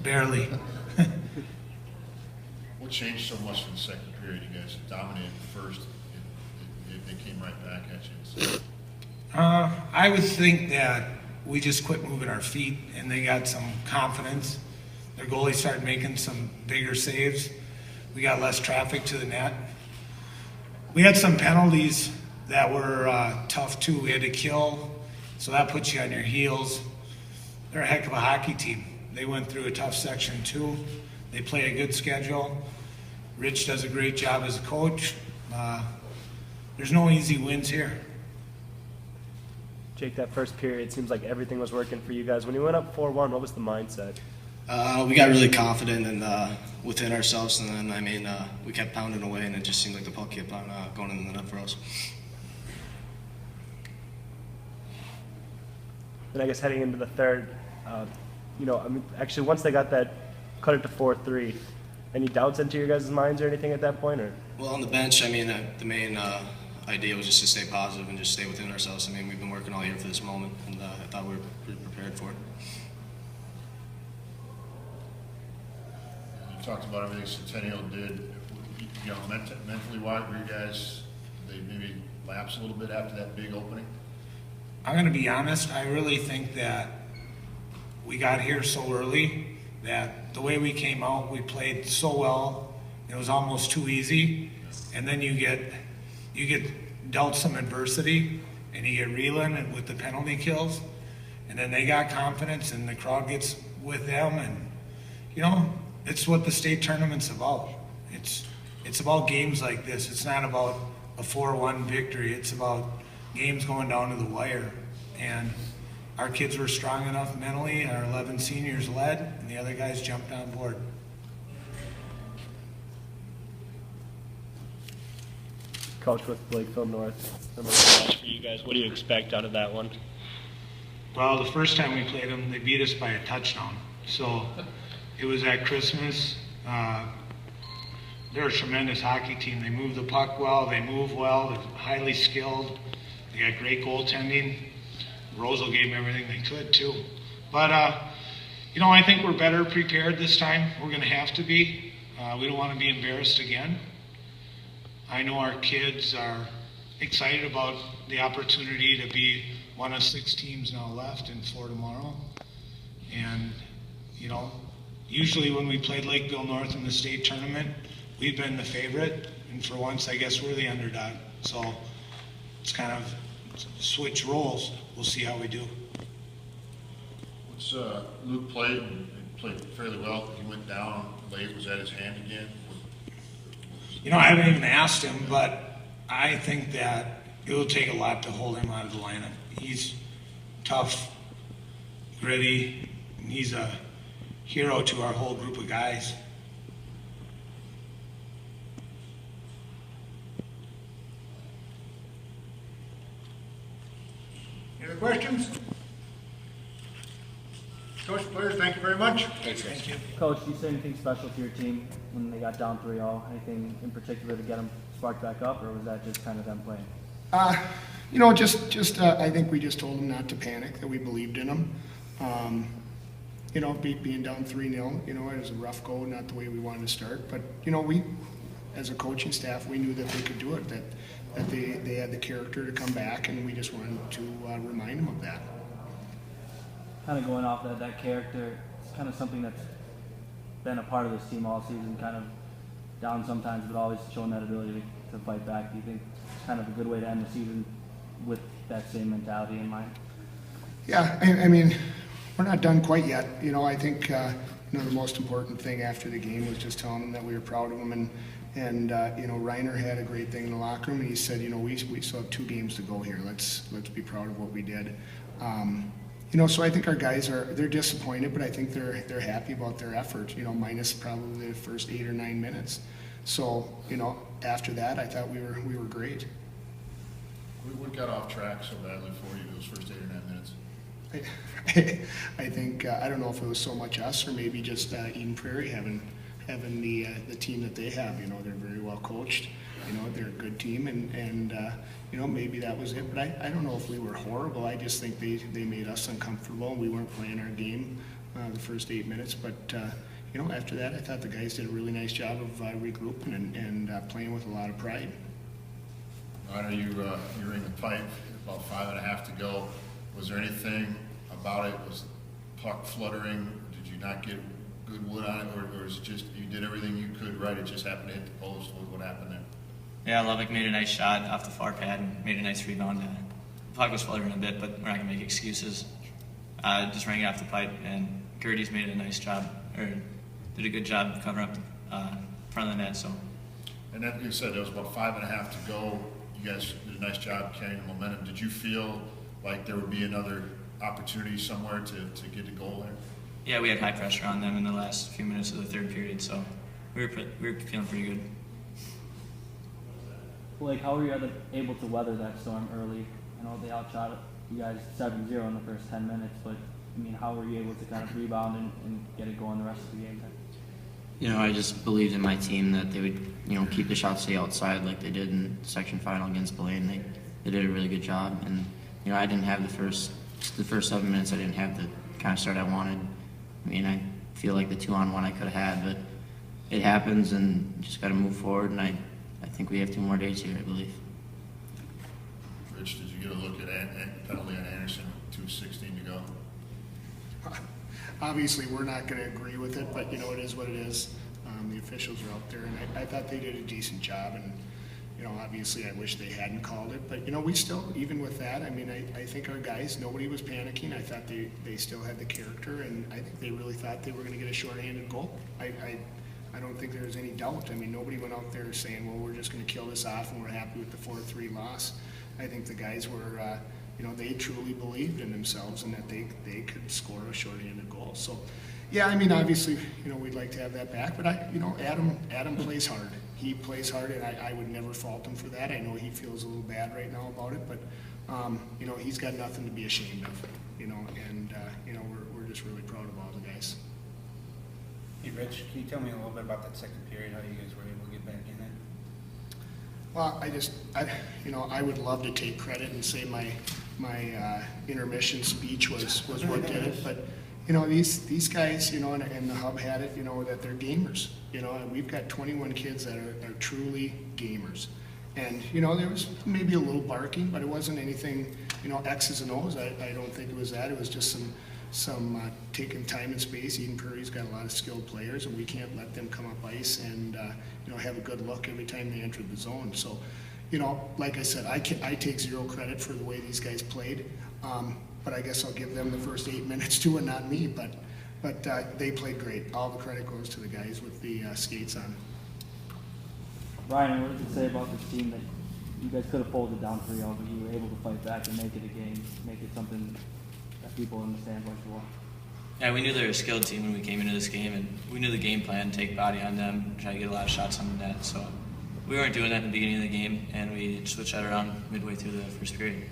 barely. What changed so much in the second period? You guys dominated the first. They came right back at you. I would think that we just quit moving our feet and they got some confidence. Their goalie started making some bigger saves. We got less traffic to the net. We had some penalties that were tough too. We had to kill, so that puts you on your heels. They're a heck of a hockey team. They went through a tough section too. They play a good schedule. Rich does a great job as a coach. There's no easy wins here. Jake, that first period seems like everything was working for you guys. When you went up 4-1, what was the mindset? We got really confident and within ourselves, and then we kept pounding away, and it just seemed like the puck kept on going in the net for us. And I guess heading into the third, actually once they got that, cut it to 4-3. Any doubts into your guys' minds or anything at that point, or? Well, on the bench, the main idea was just to stay positive and just stay within ourselves. We've been working all year for this moment, and I thought we were pretty prepared for it. You talked about everything Centennial did. Mentally wise, were you guys, they maybe lapse a little bit after that big opening? I'm going to be honest, I really think that we got here so early that the way we came out, we played so well, it was almost too easy. And then you get dealt some adversity, and you get reeling with the penalty kills. And then they got confidence, and the crowd gets with them. And, it's what the state tournament's about. It's about games like this. It's not about a 4-1 victory. It's about games going down to the wire. And our kids were strong enough mentally. Our 11 seniors led, and the other guys jumped on board. Coach, with Lakeville North, for you guys, what do you expect out of that one? Well, the first time we played them, they beat us by a touchdown. So it was at Christmas. They're a tremendous hockey team. They move the puck well. They move well. They're highly skilled. They got great goaltending. Rosal gave them everything they could, too. But, I think we're better prepared this time. We're going to have to be. We don't want to be embarrassed again. I know our kids are excited about the opportunity to be one of 6 teams now left in for tomorrow. And, usually when we played Lakeville North in the state tournament, we've been the favorite. And for once, I guess we're the underdog. So it's kind of switch roles. We'll see how we do. Luke played fairly well. He went down late. Was that his hand again? I haven't even asked him, but I think that it will take a lot to hold him out of the lineup. He's tough, gritty, and he's a hero to our whole group of guys. Any other questions? Coach, players, thank you very much. Thank you. Coach, do you say anything special to your team when they got down 3-0? Anything in particular to get them sparked back up, or was that just kind of them playing? I think we just told them not to panic, that we believed in them. Being down 3-0, it was a rough go, not the way we wanted to start. But, we, as a coaching staff, we knew that they could do it, that they had the character to come back, and we just wanted to remind them of that. Kind of going off that character, it's kind of something that's been a part of this team all season, kind of down sometimes, but always showing that ability to fight back. Do you think it's kind of a good way to end the season with that same mentality in mind? Yeah, we're not done quite yet. I think the most important thing after the game was just telling them that we were proud of them, and Reiner had a great thing in the locker room, and he said, we still have 2 games to go here. Let's be proud of what we did. So I think our guys they're disappointed, but I think they're happy about their effort, minus probably the first 8 or 9 minutes. So, after that, I thought we were great. What got off track so badly for you those first 8 or 9 minutes? I think, I don't know if it was so much us or maybe just Eden Prairie having the team that they have. They're very well coached. They're a good team, and maybe that was it. But I don't know if we were horrible. I just think they made us uncomfortable. We weren't playing our game the first 8 minutes. But you know, after that, I thought the guys did a really nice job of regrouping and playing with a lot of pride. I know you're in the pipe, about 5.5 to go. Was there anything about it? Was the puck fluttering? Did you not get good wood on it, or is it just you did everything you could right? It just happened to hit the post. What happened there? Yeah, Lovick made a nice shot off the far pad and made a nice rebound. The puck was fluttering a bit, but we're not going to make excuses. Just rang it off the pipe, and Gertie's made a nice job, or did a good job covering up front of the net. So. And then you said there was about 5.5 to go. You guys did a nice job carrying the momentum. Did you feel like there would be another opportunity somewhere to get a goal there? Yeah, we had high pressure on them in the last few minutes of the third period, so we were feeling pretty good. Blake, how were you able to weather that storm early? I know they outshot you guys 7-0 in the first 10 minutes, but I mean, how were you able to kind of rebound and get it going the rest of the game then? You know, I just believed in my team that they would, you know, keep the shots to the outside like they did in the section final against Blaine. They did a really good job, and you know, I didn't have the first 7 minutes. I didn't have the kind of start I wanted. I mean, I feel like the 2-on-1 I could have had, but it happens, and just got to move forward. And I think we have 2 more days here, I believe. Rich, did you get a look at penalty on Anderson with 2:16 to go? Obviously, we're not going to agree with it, but you know, it is what it is. The officials are out there, and I thought they did a decent job. And you know, obviously, I wish they hadn't called it, but you know, we still, even with that, I mean, I think our guys, nobody was panicking. I thought they still had the character, and I think they really thought they were going to get a shorthanded goal. I don't think there was any doubt. I mean, nobody went out there saying, well, we're just going to kill this off and we're happy with the 4-3 loss. I think the guys were, you know, they truly believed in themselves and that they could score a shorthanded goal. So, yeah, I mean, obviously, you know, we'd like to have that back, but you know, Adam plays hard. He plays hard, and I would never fault him for that. I know he feels a little bad right now about it, but you know, he's got nothing to be ashamed of. You know, and you know, we're just really proud of all the guys. Hey, Rich, can you tell me a little bit about that second period, how you guys were able to get back in it? Well, you know, I would love to take credit and say my intermission speech was what did it, but you know, these guys, you know, and the hub had it, you know, that they're gamers. You know, and we've got 21 kids that are truly gamers. And you know, there was maybe a little barking, but it wasn't anything, you know, X's and O's. I don't think it was that. It was just some taking time and space. Eden Prairie's got a lot of skilled players, and we can't let them come up ice and you know, have a good look every time they enter the zone. So, you know, like I said, I take zero credit for the way these guys played, but I guess I'll give them the first 8 minutes too, and not me. But they played great. All the credit goes to the guys with the skates on. Ryan, what did you say about this team that you guys could have folded down 3-0, but you were able to fight back and make it a game, make it something that people in the stands like to watch? Yeah, we knew they were a skilled team when we came into this game, and we knew the game plan, take body on them, try to get a lot of shots on the net. So we weren't doing that in the beginning of the game, and we switched that around midway through the first period.